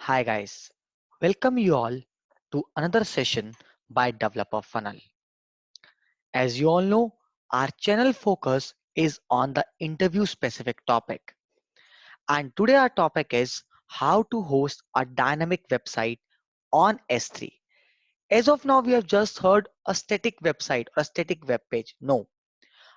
Hi guys, welcome you all to another session by Developer Funnel. As you all know, our channel focus is on the interview specific topic. And today our topic is how to host a dynamic website on S3. As of now, we have just heard a static website or a static web page. No,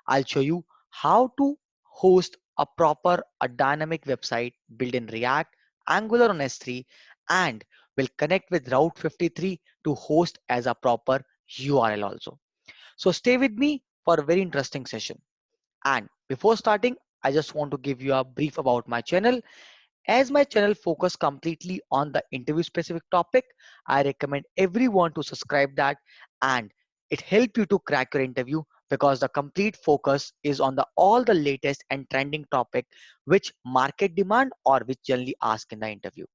I'll show you how to host a dynamic website built in React, Angular on S3, and will connect with Route 53 to host as a proper URL also. So stay with me for a very interesting session. And before starting, I just want to give you a brief about my channel. As my channel focus completely on the interview specific topic, I recommend everyone to subscribe that and it help you to crack your interview because the complete focus is on the all the latest and trending topic which market demand or which generally ask in the interview.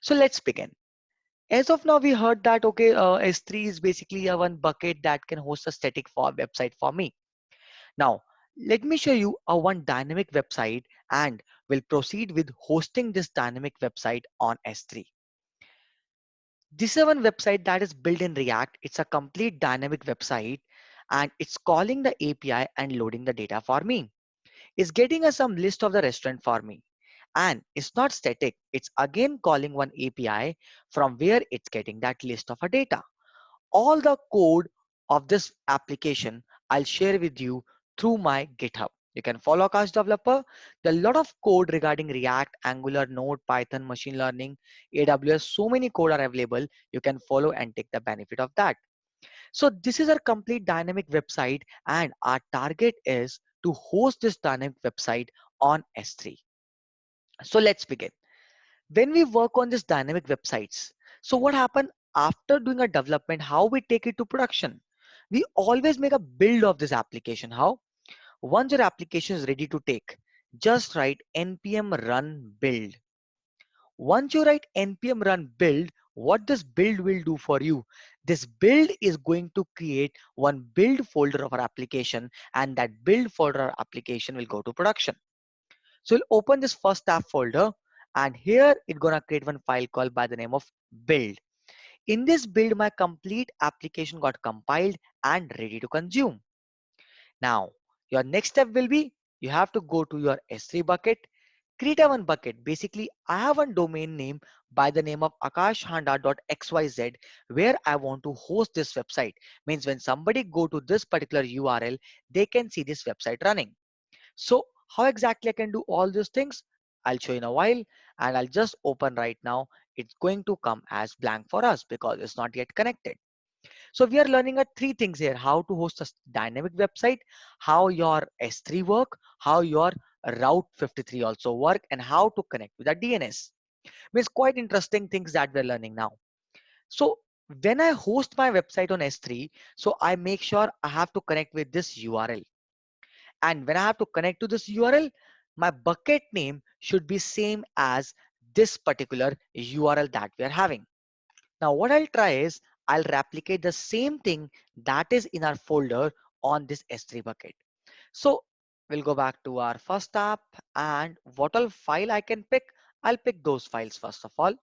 So let's begin. As of now, we heard that okay, S3 is basically a one bucket that can host a static for website for me. Now, let me show you a one dynamic website and we'll proceed with hosting this dynamic website on S3. This is one website that is built in React. It's a complete dynamic website and it's calling the API and loading the data for me. It's getting us some list of the restaurant for me. And it's not static. It's again calling one API from where it's getting that list of a data. All the code of this application I'll share with you through my GitHub. You can follow Akash Developer. There are a lot of code regarding React, Angular, Node, Python, machine learning, AWS. So many code are available. You can follow and take the benefit of that. So this is our complete dynamic website and our target is to host this dynamic website on S3. So let's begin. When we work on this dynamic websites, so what happened after doing a development, how we take it to production? We always make a build of this application. How? Once your application is ready to take, just write npm run build. Once you write npm run build, what this build will do for you? This build is going to create one build folder of our application and that build folder application will go to production. So we'll open this first tab folder and here it's gonna create one file called by the name of build. In this build, my complete application got compiled and ready to consume. Now, your next step will be you have to go to your S3 bucket, create a one bucket. Basically, I have one domain name by the name of akashhanda.xyz where I want to host this website. Means when somebody go to this particular URL, they can see this website running. So how exactly I can do all these things? I'll show you in a while and I'll just open right now. It's going to come as blank for us because it's not yet connected. So we are learning three things here: how to host a dynamic website, how your S3 work, how your Route 53 also work, and how to connect with the DNS. It's quite interesting things that we're learning now. So when I host my website on S3, so I make sure I have to connect with this URL. And when I have to connect to this URL, my bucket name should be same as this particular URL that we are having. Now what I'll try is I'll replicate the same thing that is in our folder on this S3 bucket. So we'll go back to our first app and what all file I can pick, I'll pick those files first of all.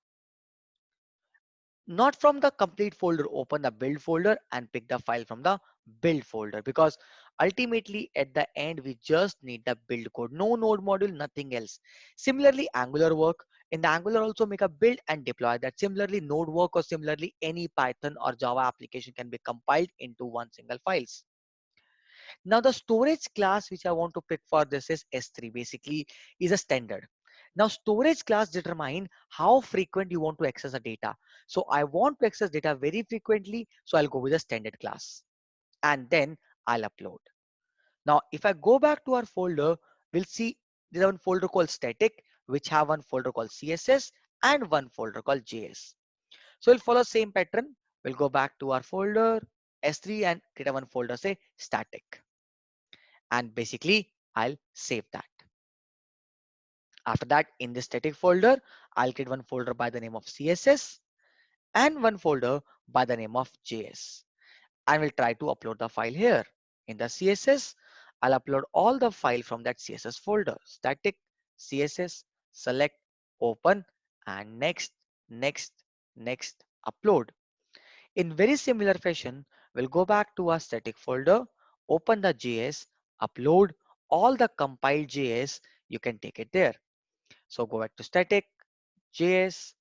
Not from the complete folder, open the build folder and pick the file from the build folder because ultimately at the end we just need the build code, no node module, nothing else. Similarly Angular work, in the Angular also make a build and deploy that. Similarly node work or similarly any Python or Java application can be compiled into one single files. Now the storage class which I want to pick for this is S3, basically is a standard. Now storage class determine how frequent you want to access the data. So I want to access data very frequently, so I'll go with a standard class and then I'll upload. Now if I go back to our folder, we'll see there's one folder called static which have one folder called CSS and one folder called JS. So we'll follow same pattern. We'll go back to our folder S3 and create a one folder say static. And basically I'll save that. After that, in the static folder, I'll create one folder by the name of CSS and one folder by the name of JS. And we'll try to upload the file here. In the CSS, I'll upload all the file from that CSS folder. Static, CSS, select, open, and next next, next, upload. In very similar fashion, we'll go back to our static folder, open the JS, upload all the compiled JS, you can take it there. So go back to static, JS,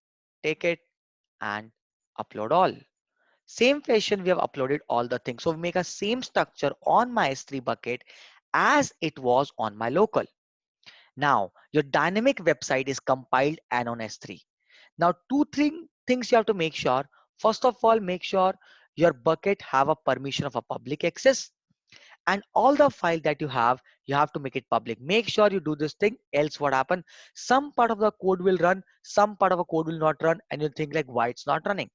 take it and upload all. Same fashion we have uploaded all the things. So we make a same structure on my S3 bucket as it was on my local. Now your dynamic website is compiled and on S3. Now three things you have to make sure. First of all, make sure your bucket have a permission of a public access, and all the file that you have to make it public. Make sure you do this thing, else what happen, some part of the code will run, some part of a code will not run, and you'll think like why it's not running.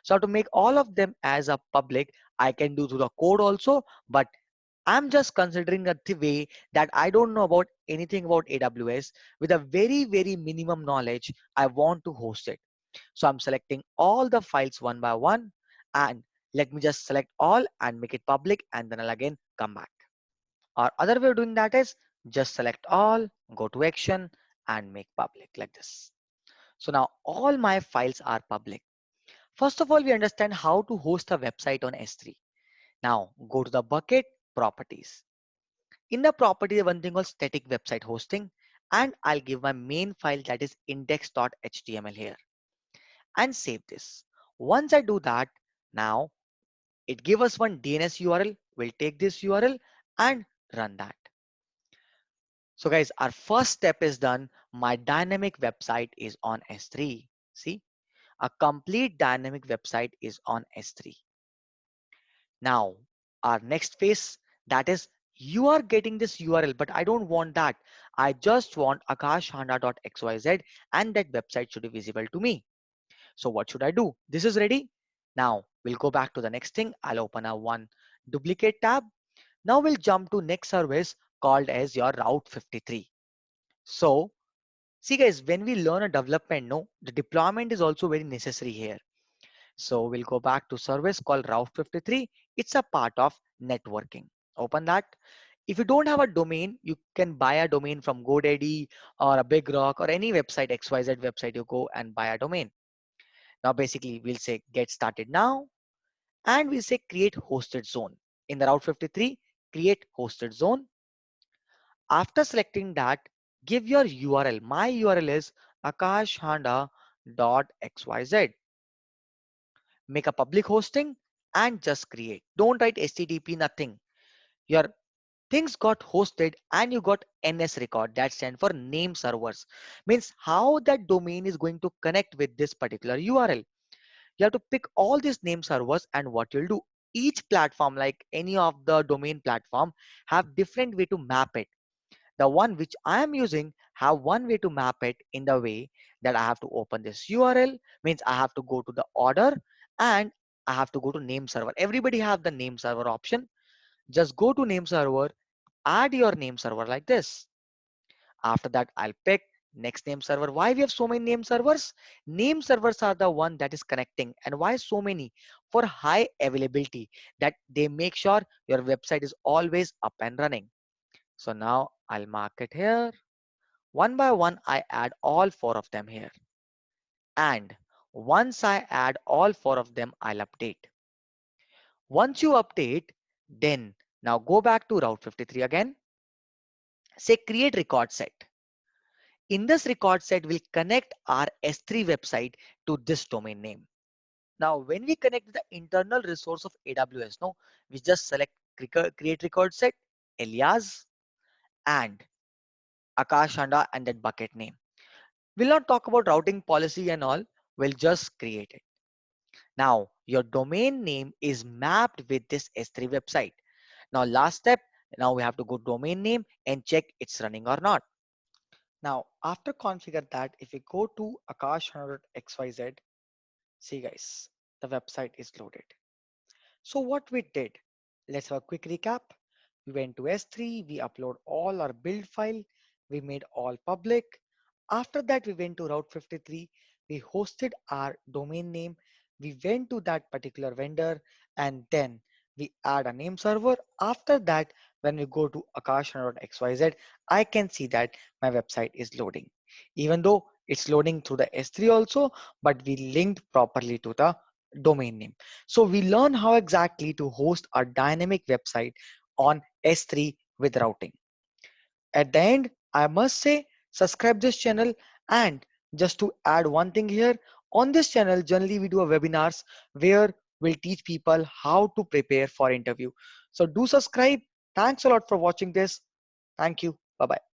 So to make all of them as a public, I can do through the code also, but I'm just considering the way that I don't know about anything about AWS. With a very, very minimum knowledge, I want to host it. So I'm selecting all the files one by one, and let me just select all and make it public, and then I'll again come back. Or other way of doing that is just select all, go to action and make public like this. So now all my files are public. First of all, we understand how to host a website on S3. Now go to the bucket properties. In the property, one thing called static website hosting, and I'll give my main file that is index.html here and save this. Once I do that, now it gives us one DNS URL. We'll take this URL and run that. So guys, our first step is done. My dynamic website is on S3. See, a complete dynamic website is on S3. Now, our next phase, that is you are getting this URL, but I don't want that. I just want akashhanda.xyz and that website should be visible to me. So what should I do? This is ready. Now we'll go back to the next thing. I'll open a one duplicate tab. Now we'll jump to next service called as your Route 53. So see guys, when we learn a development, no, the deployment is also very necessary here. So we'll go back to service called Route 53. It's a part of networking. Open that. If you don't have a domain, you can buy a domain from GoDaddy or a Big Rock or any website, XYZ website, you go and buy a domain. Now basically we'll say get started now, and we'll say create hosted zone. In the Route 53, create hosted zone. After selecting that, give your URL. My URL is akashhanda.xyz. Make a public hosting and just create. Don't write HTTP, nothing. Your things got hosted and you got NS record, that stands for name servers. Means how that domain is going to connect with this particular URL. You have to pick all these name servers, and what you'll do, each platform like any of the domain platform have different way to map it. The one which I am using have one way to map it in the way that I have to open this URL, means I have to go to the order and I have to go to name server. Everybody have the name server option. Just go to name server, add your name server like this. After that, I'll pick next name server. Why we have so many name servers? Name servers are the one that is connecting. And why so many? For high availability, that they make sure your website is always up and running. So now I'll mark it here. One by one, I add all four of them here. And once I add all four of them, I'll update. Once you update, then now go back to Route 53 again. Say create record set. In this record set, we'll connect our S3 website to this domain name. Now, when we connect the internal resource of AWS, no, we just select create record set, alias, and Akash Handa and that bucket name. We'll not talk about routing policy and all. We'll just create it. Now, your domain name is mapped with this S3 website. Now, last step, now we have to go domain name and check it's running or not. Now, after configure that, if we go to akashhanda.xyz, see guys, the website is loaded. So what we did, let's have a quick recap. We went to S3, we upload all our build file, we made all public. After that, we went to Route 53, we hosted our domain name, we went to that particular vendor, and then we add a name server. After that, when we go to akashhanda.xyz, I can see that my website is loading. Even though It's loading through the S3 also, but we linked properly to the domain name. So we learn how exactly to host a dynamic website on S3 with routing. At the end, I must say, subscribe this channel. And just to add one thing here, on this channel, generally we do a webinars where we'll teach people how to prepare for interview. So do subscribe. Thanks a lot for watching this. Thank you. Bye bye.